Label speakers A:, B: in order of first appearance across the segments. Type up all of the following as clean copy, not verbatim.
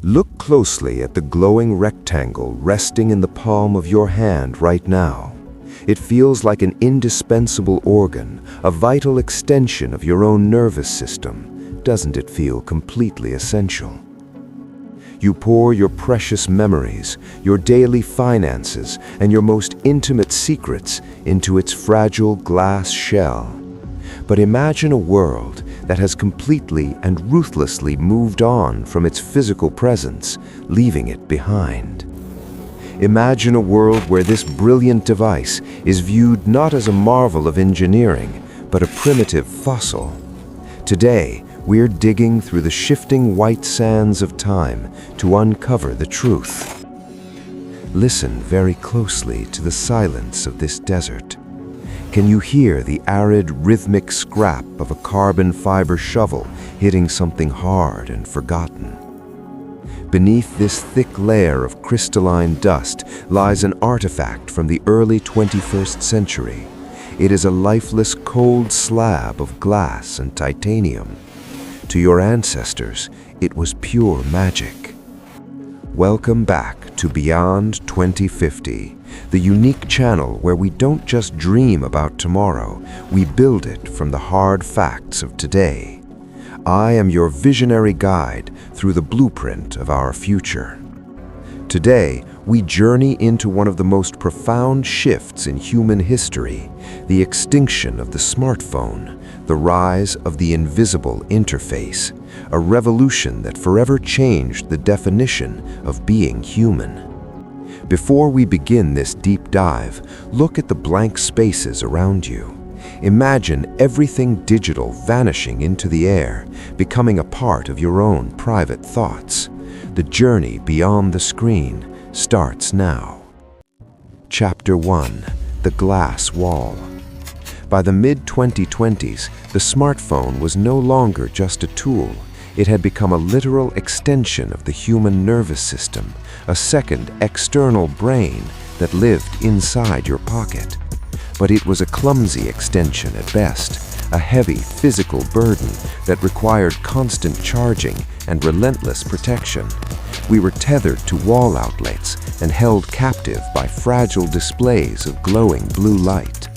A: Look closely at the glowing rectangle resting in the palm of your hand right now. It feels like an indispensable organ, a vital extension of your own nervous system. Doesn't it feel completely essential? You pour your precious memories, your daily finances, and your most intimate secrets into its fragile glass shell. But imagine a world that has completely and ruthlessly moved on from its physical presence, leaving it behind. Imagine a world where this brilliant device is viewed not as a marvel of engineering, but a primitive fossil. Today, we're digging through the shifting white sands of time to uncover the truth. Listen very closely to the silence of this desert. Can you hear the arid, rhythmic scrap of a carbon fiber shovel hitting something hard and forgotten? Beneath this thick layer of crystalline dust lies an artifact from the early 21st century. It is a lifeless, cold slab of glass and titanium. To your ancestors, it was pure magic. Welcome back to Beyond 2050, the unique channel where we don't just dream about tomorrow, we build it from the hard facts of today. I am your visionary guide through the blueprint of our future. Today, we journey into one of the most profound shifts in human history, the extinction of the smartphone, the rise of the invisible interface, a revolution that forever changed the definition of being human. Before we begin this deep dive, look at the blank spaces around you. Imagine everything digital vanishing into the air, becoming a part of your own private thoughts. The journey beyond the screen starts now. Chapter 1: The Glass Wall. By the mid-2020s, the smartphone was no longer just a tool. It had become a literal extension of the human nervous system, a second external brain that lived inside your pocket. But it was a clumsy extension at best, a heavy physical burden that required constant charging and relentless protection. We were tethered to wall outlets and held captive by fragile displays of glowing blue light.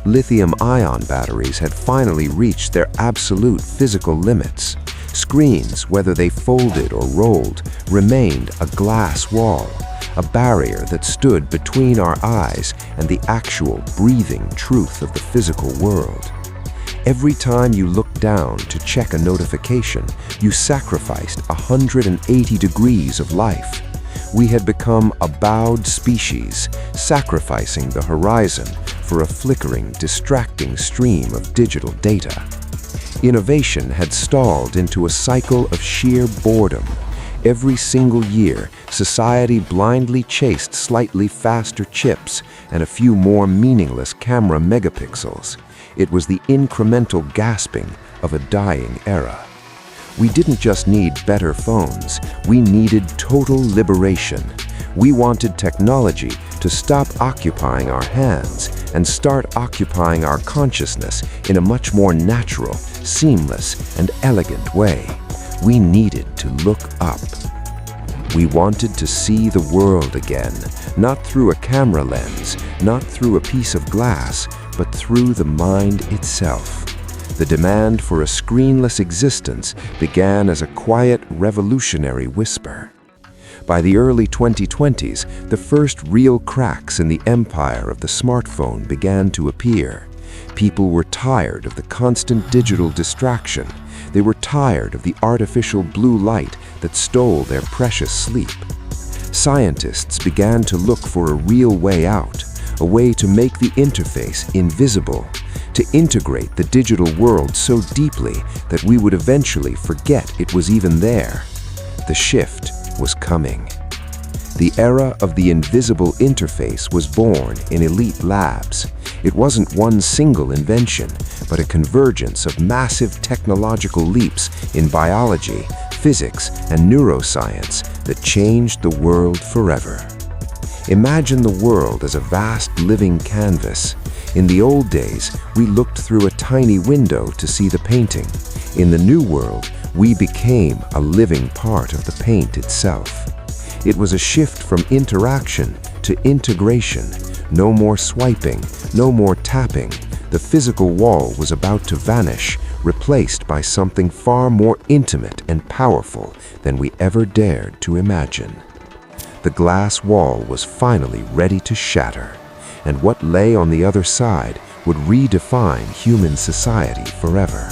A: Lithium-ion batteries had finally reached their absolute physical limits. Screens, whether they folded or rolled, remained a glass wall, a barrier that stood between our eyes and the actual breathing truth of the physical world. Every time you looked down to check a notification, you sacrificed 180 degrees of life. We had become a bowed species, sacrificing the horizon for a flickering, distracting stream of digital data. Innovation had stalled into a cycle of sheer boredom. Every single year, society blindly chased slightly faster chips and a few more meaningless camera megapixels. It was the incremental gasping of a dying era. We didn't just need better phones, we needed total liberation. We wanted technology to stop occupying our hands and start occupying our consciousness in a much more natural, seamless, and elegant way. We needed to look up. We wanted to see the world again, not through a camera lens, not through a piece of glass, but through the mind itself. The demand for a screenless existence began as a quiet, revolutionary whisper. By the early 2020s, the first real cracks in the empire of the smartphone began to appear. People were tired of the constant digital distraction. They were tired of the artificial blue light that stole their precious sleep. Scientists began to look for a real way out, a way to make the interface invisible, to integrate the digital world so deeply that we would eventually forget it was even there. The shift was coming. The era of the invisible interface was born in elite labs. It wasn't one single invention, but a convergence of massive technological leaps in biology, physics, and neuroscience that changed the world forever. Imagine the world as a vast living canvas. In the old days, we looked through a tiny window to see the painting. In the new world, We became a living part of the paint itself. It was a shift from interaction to integration. No more swiping, no more tapping. The physical wall was about to vanish, replaced by something far more intimate and powerful than we ever dared to imagine. The glass wall was finally ready to shatter, and what lay on the other side would redefine human society forever.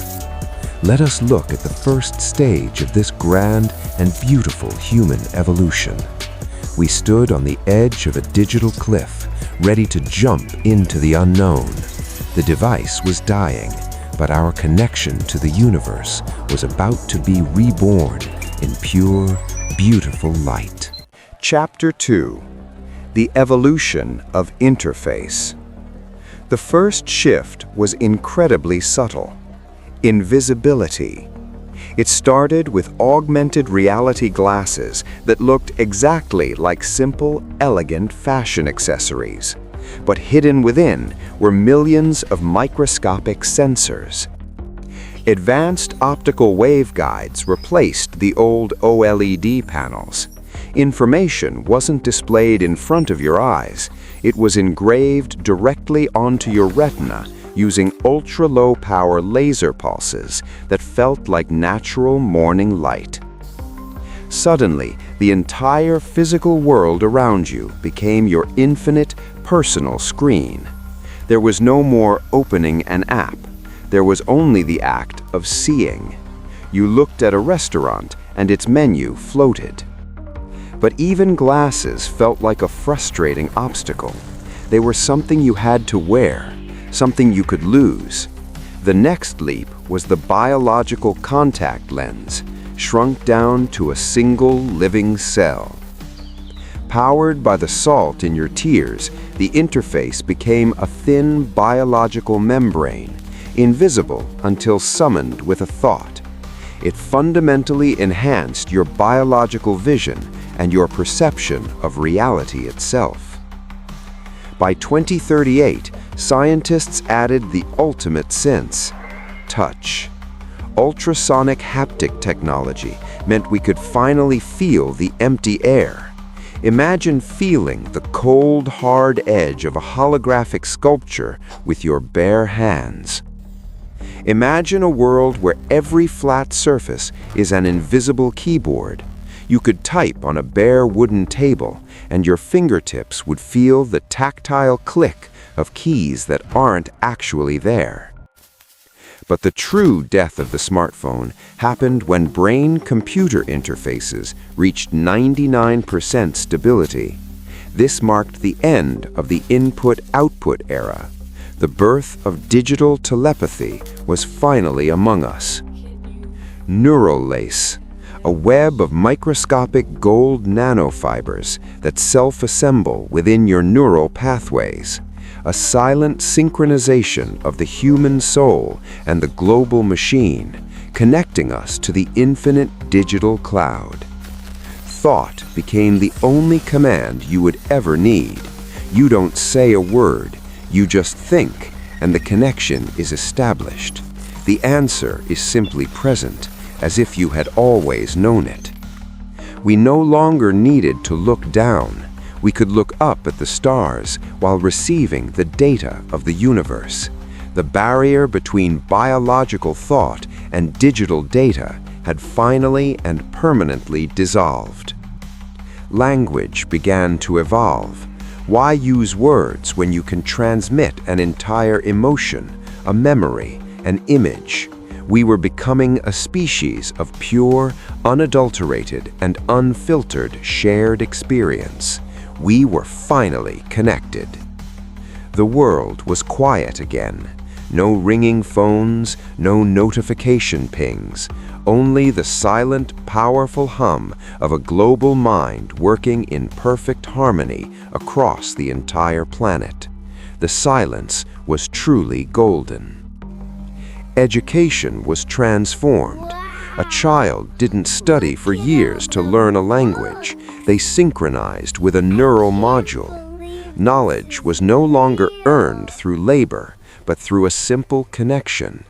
A: Let us look at the first stage of this grand and beautiful human evolution. We stood on the edge of a digital cliff, ready to jump into the unknown. The device was dying, but our connection to the universe was about to be reborn in pure, beautiful light.
B: Chapter 2: The Evolution of Interface. The first shift was incredibly subtle: invisibility. It started with augmented reality glasses that looked exactly like simple, elegant fashion accessories. But hidden within were millions of microscopic sensors. Advanced optical waveguides replaced the old OLED panels. Information wasn't displayed in front of your eyes. It was engraved directly onto your retina using ultra-low power laser pulses that felt like natural morning light. Suddenly, the entire physical world around you became your infinite, personal screen. There was no more opening an app. There was only the act of seeing. You looked at a restaurant and its menu floated. But even glasses felt like a frustrating obstacle. They were something you had to wear, something you could lose. The next leap was the biological contact lens, shrunk down to a single living cell. Powered by the salt in your tears, the interface became a thin biological membrane, invisible until summoned with a thought. It fundamentally enhanced your biological vision and your perception of reality itself. By 2038, scientists added the ultimate sense: touch. Ultrasonic haptic technology meant we could finally feel the empty air. Imagine feeling the cold, hard edge of a holographic sculpture with your bare hands. Imagine a world where every flat surface is an invisible keyboard. You could type on a bare wooden table, and your fingertips would feel the tactile click of keys that aren't actually there. But the true death of the smartphone happened when brain-computer interfaces reached 99% stability. This marked the end of the input-output era. The birth of digital telepathy was finally among us. Neuralink, a web of microscopic gold nanofibers that self-assemble within your neural pathways. A silent synchronization of the human soul and the global machine, connecting us to the infinite digital cloud. Thought became the only command you would ever need. You don't say a word, you just think, and the connection is established. The answer is simply present, as if you had always known it. We no longer needed to look down. We could look up at the stars while receiving the data of the universe. The barrier between biological thought and digital data had finally and permanently dissolved. Language began to evolve. Why use words when you can transmit an entire emotion, a memory, an image? We were becoming a species of pure, unadulterated, and unfiltered shared experience. We were finally connected. The world was quiet again. No ringing phones, no notification pings, only the silent, powerful hum of a global mind working in perfect harmony across the entire planet. The silence was truly golden. Education was transformed. A child didn't study for years to learn a language. They synchronized with a neural module. Knowledge was no longer earned through labor, but through a simple connection.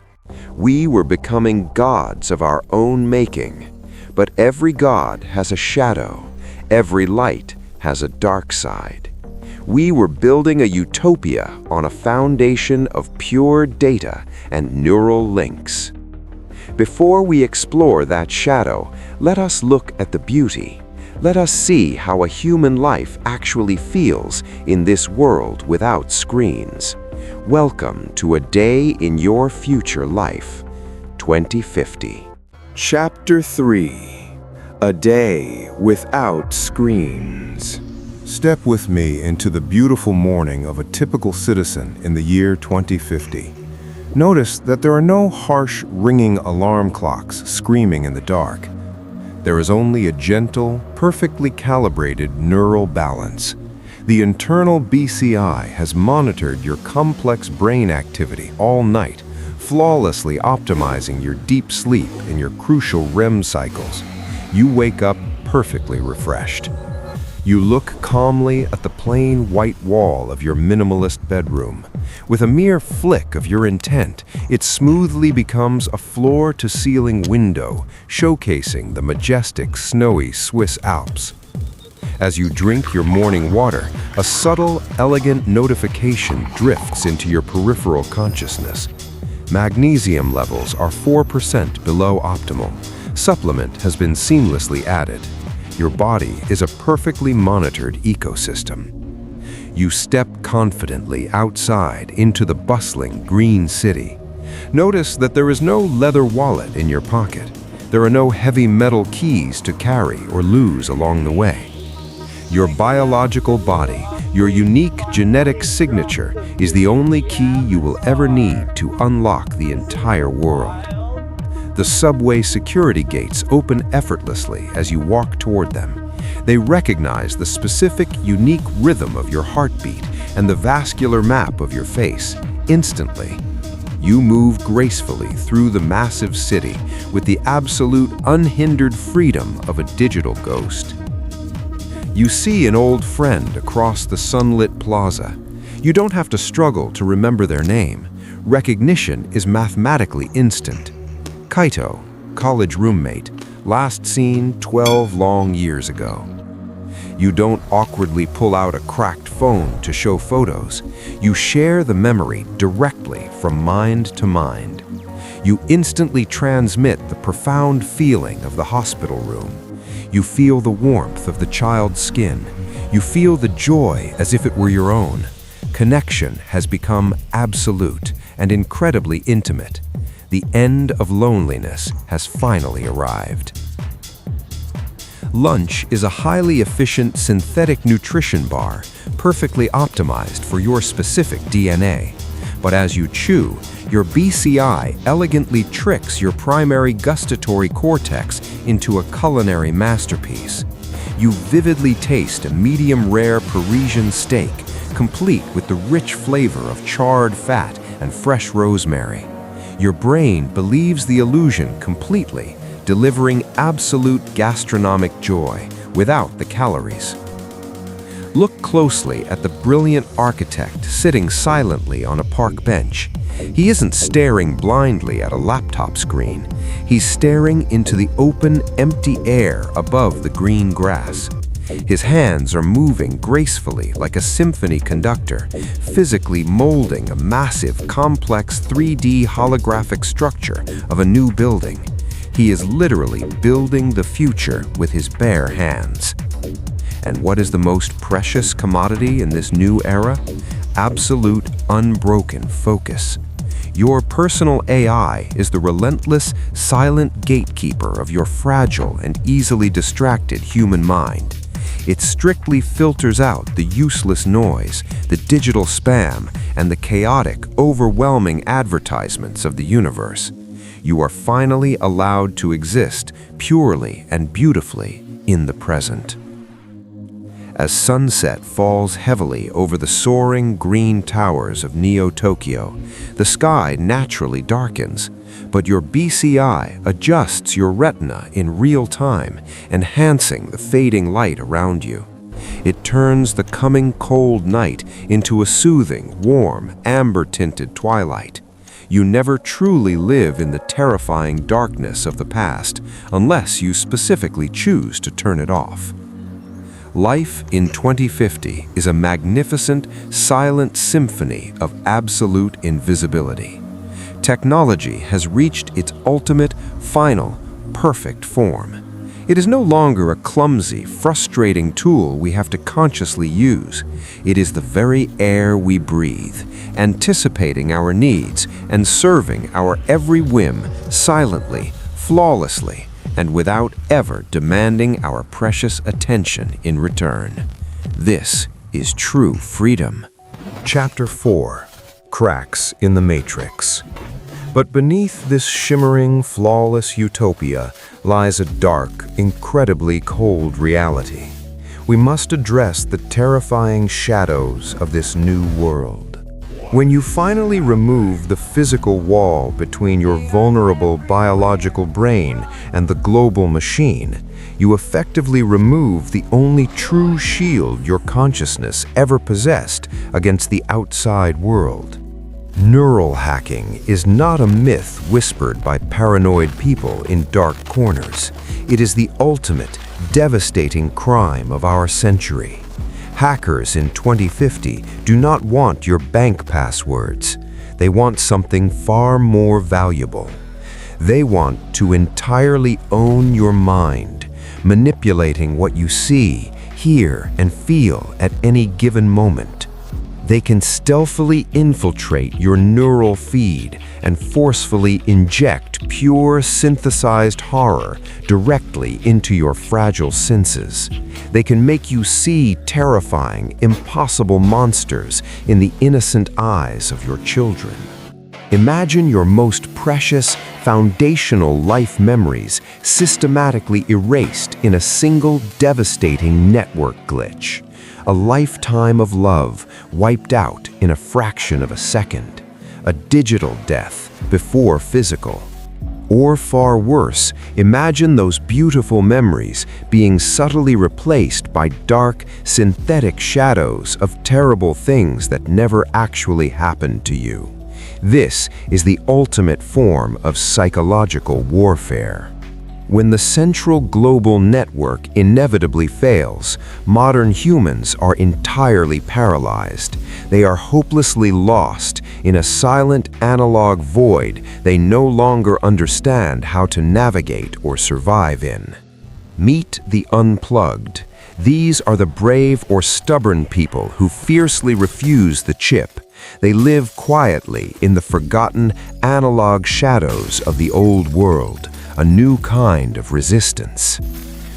B: We were becoming gods of our own making. But every god has a shadow. Every light has a dark side. We were building a utopia on a foundation of pure data and neural links. Before we explore that shadow, let us look at the beauty. Let us see how a human life actually feels in this world without screens. Welcome to A Day in Your Future Life, 2050. Chapter 3: A Day Without Screens.
A: Step with me into the beautiful morning of a typical citizen in the year 2050. Notice that there are no harsh, ringing alarm clocks screaming in the dark. There is only a gentle, perfectly calibrated neural balance. The internal BCI has monitored your complex brain activity all night, flawlessly optimizing your deep sleep and your crucial REM cycles. You wake up perfectly refreshed. You look calmly at the plain white wall of your minimalist bedroom. With a mere flick of your intent, it smoothly becomes a floor-to-ceiling window, showcasing the majestic, snowy Swiss Alps. As you drink your morning water, a subtle, elegant notification drifts into your peripheral consciousness. Magnesium levels are 4% below optimal. Supplement has been seamlessly added. Your body is a perfectly monitored ecosystem. You step confidently outside into the bustling green city. Notice that there is no leather wallet in your pocket. There are no heavy metal keys to carry or lose along the way. Your biological body, your unique genetic signature, is the only key you will ever need to unlock the entire world. The subway security gates open effortlessly as you walk toward them. They recognize the specific, unique rhythm of your heartbeat and the vascular map of your face instantly. You move gracefully through the massive city with the absolute unhindered freedom of a digital ghost. You see an old friend across the sunlit plaza. You don't have to struggle to remember their name. Recognition is mathematically instant. Kaito, college roommate, last seen 12 long years ago. You don't awkwardly pull out a cracked phone to show photos. You share the memory directly from mind to mind. You instantly transmit the profound feeling of the hospital room. You feel the warmth of the child's skin. You feel the joy as if it were your own. Connection has become absolute and incredibly intimate. The end of loneliness has finally arrived. Lunch is a highly efficient synthetic nutrition bar, perfectly optimized for your specific DNA. But as you chew, your BCI elegantly tricks your primary gustatory cortex into a culinary masterpiece. You vividly taste a medium-rare Parisian steak, complete with the rich flavor of charred fat and fresh rosemary. Your brain believes the illusion completely, delivering absolute gastronomic joy without the calories. Look closely at the brilliant architect sitting silently on a park bench. He isn't staring blindly at a laptop screen. He's staring into the open, empty air above the green grass. His hands are moving gracefully like a symphony conductor, physically molding a massive, complex 3D holographic structure of a new building. He is literally building the future with his bare hands. And what is the most precious commodity in this new era? Absolute, unbroken focus. Your personal AI is the relentless, silent gatekeeper of your fragile and easily distracted human mind. It strictly filters out the useless noise, the digital spam, and the chaotic, overwhelming advertisements of the universe. You are finally allowed to exist purely and beautifully in the present. As sunset falls heavily over the soaring green towers of Neo-Tokyo, the sky naturally darkens, but your BCI adjusts your retina in real time, enhancing the fading light around you. It turns the coming cold night into a soothing, warm, amber-tinted twilight.
C: You never truly live in the terrifying darkness of the past unless you specifically choose to turn it off. Life in 2050 is a magnificent, silent symphony of absolute invisibility. Technology has reached its ultimate, final, perfect form. It is no longer a clumsy, frustrating tool we have to consciously use. It is the very air we breathe, anticipating our needs and serving our every whim silently, flawlessly, and without ever demanding our precious attention in return. This is true freedom.
A: Chapter 4: Cracks in the Matrix. But beneath this shimmering, flawless utopia lies a dark, incredibly cold reality. We must address the terrifying shadows of this new world. When you finally remove the physical wall between your vulnerable biological brain and the global machine, you effectively remove the only true shield your consciousness ever possessed against the outside world. Neural hacking is not a myth whispered by paranoid people in dark corners. It is the ultimate, devastating crime of our century. Hackers in 2050 do not want your bank passwords. They want something far more valuable. They want to entirely own your mind, manipulating what you see, hear, and feel at any given moment. They can stealthily infiltrate your neural feed and forcefully inject pure synthesized horror directly into your fragile senses. They can make you see terrifying, impossible monsters in the innocent eyes of your children. Imagine your most precious, foundational life memories systematically erased in a single devastating network glitch. A lifetime of love wiped out in a fraction of a second. A digital death before physical. Or far worse, imagine those beautiful memories being subtly replaced by dark, synthetic shadows of terrible things that never actually happened to you. This is the ultimate form of psychological warfare. When the central global network inevitably fails, modern humans are entirely paralyzed. They are hopelessly lost in a silent analog void they no longer understand how to navigate or survive in. Meet the unplugged. These are the brave or stubborn people who fiercely refuse the chip. They live quietly in the forgotten analog shadows of the old world. A new kind of resistance.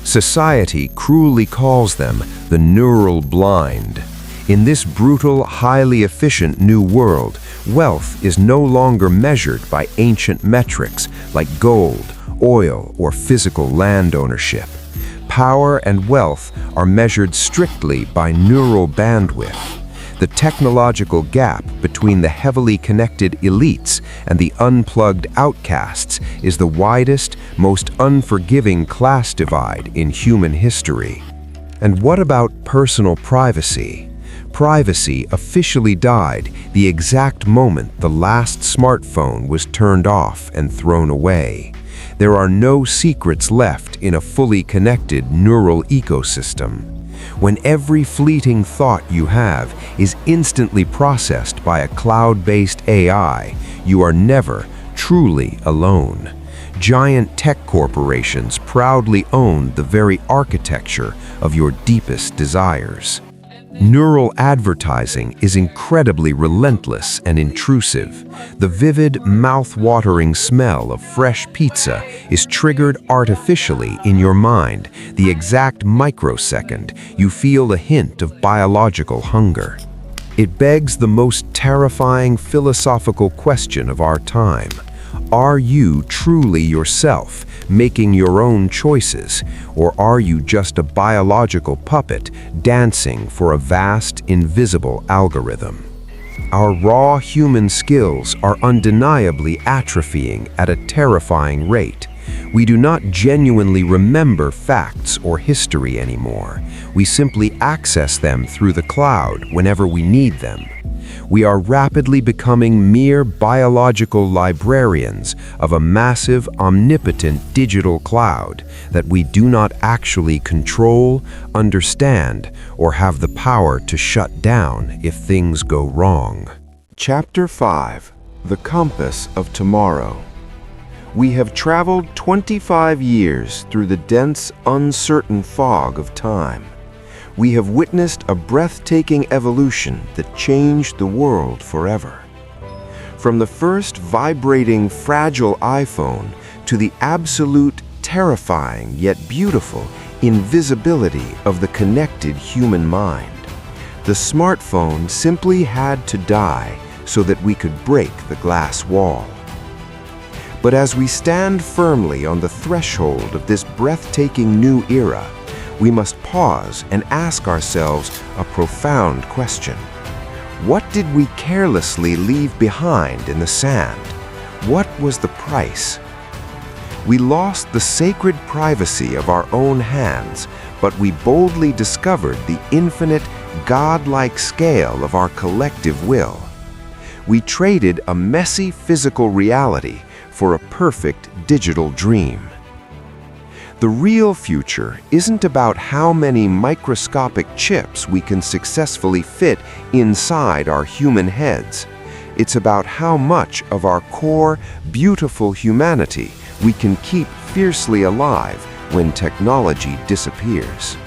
A: Society cruelly calls them the neural blind. In this brutal, highly efficient new world, wealth is no longer measured by ancient metrics like gold, oil, or physical land ownership. Power and wealth are measured strictly by neural bandwidth. The technological gap between the heavily connected elites and the unplugged outcasts is the widest, most unforgiving class divide in human history. And what about personal privacy? Privacy officially died the exact moment the last smartphone was turned off and thrown away. There are no secrets left in a fully connected neural ecosystem. When every fleeting thought you have is instantly processed by a cloud-based AI, you are never truly alone. Giant tech corporations proudly own the very architecture of your deepest desires. Neural advertising is incredibly relentless and intrusive. The vivid, mouth-watering smell of fresh pizza is triggered artificially in your mind the exact microsecond you feel a hint of biological hunger. It begs the most terrifying philosophical question of our time. Are you truly yourself, making your own choices, or are you just a biological puppet dancing for a vast, invisible algorithm? Our raw human skills are undeniably atrophying at a terrifying rate. We do not genuinely remember facts or history anymore. We simply access them through the cloud whenever we need them.
C: We are rapidly becoming mere biological librarians of a massive, omnipotent digital cloud that we do not actually control, understand, or have the power to shut down if things go wrong.
B: Chapter 5. The Compass of Tomorrow. We have traveled 25 years through the dense, uncertain fog of time. We have witnessed a breathtaking evolution that changed the world forever. From the first vibrating, fragile iPhone to the absolute, terrifying, yet beautiful invisibility of the connected human mind, the smartphone simply had to die so that we could break the glass wall. But as we stand firmly on the threshold of this breathtaking new era, we must pause and ask ourselves a profound question. What did we carelessly leave behind in the sand? What was the price? We lost the sacred privacy of our own hands, but we boldly discovered the infinite, God-like scale of our collective will. We traded a messy physical reality for a perfect digital dream. The real future isn't about how many microscopic chips we can successfully fit inside our human heads. It's about how much of our core, beautiful humanity we can keep fiercely alive when technology disappears.